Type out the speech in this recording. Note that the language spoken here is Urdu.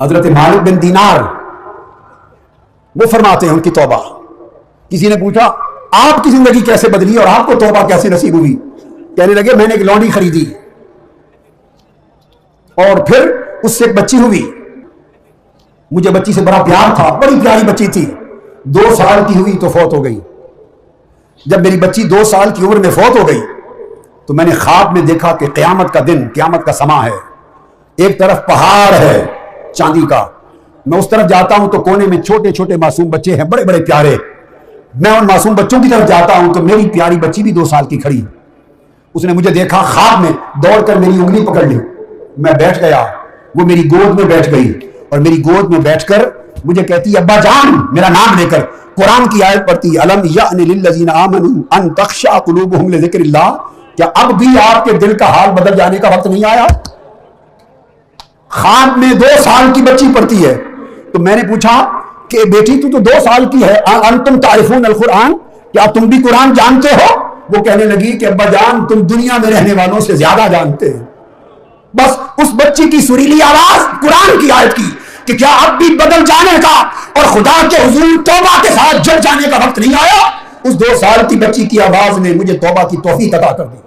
حضرت مالک بن دینار وہ فرماتے ہیں ان کی توبہ. کسی نے پوچھا آپ کی زندگی کیسے بدلی اور آپ کو توبہ کیسے نصیب ہوئی؟ کہنے لگے میں نے ایک لونڈی خریدی اور پھر اس سے ایک بچی ہوئی. مجھے بچی سے بڑا پیار تھا، بڑی پیاری بچی تھی. 2 سال کی ہوئی تو فوت ہو گئی. جب میری بچی 2 سال کی عمر میں فوت ہو گئی تو میں نے خواب میں دیکھا کہ قیامت کا دن، قیامت کا سما ہے. ایک طرف پہاڑ ہے چاندی کا، میں اس طرف جاتا ہوں تو کونے میں چھوٹے چھوٹے معصوم بچے ہیں بڑے بڑے پیارے. میں ان معصوم بچوں کی طرف جاتا ہوں تو میری پیاری بچی بھی 2 سال کی کھڑی. اس نے مجھے دیکھا، خواب میں دوڑ کر میری انگلی پکڑ لی. میں بیٹھ گیا، وہ میری گود میں بیٹھ گئی اور میری گود میں بیٹھ کر مجھے کہتی ابا جان، میرا نام لے کر قرآن کی آیت پڑھتی الم یأن للذین آمنوا ان تخشع قلوبہم لذکر اللہ. کیا اب بھی آپ کے دل کا حال بدل جانے کا وقت نہیں آیا؟ خواب میں 2 سال کی بچی پڑھتی ہے. تو میں نے پوچھا کہ بیٹی تو 2 سال کی ہے، انتم تعرفون القرآن، کیا تم بھی قرآن جانتے ہو؟ وہ کہنے لگی کہ ابا جان تم دنیا میں رہنے والوں سے زیادہ جانتے ہیں. بس اس بچی کی سریلی آواز قرآن کی آیت کی کہ کیا اب بھی بدل جانے کا اور خدا کے حضور توبہ کے ساتھ جل جانے کا وقت نہیں آیا؟ اس 2 سال کی بچی کی آواز نے مجھے توبہ کی توفیق عطا کر دی.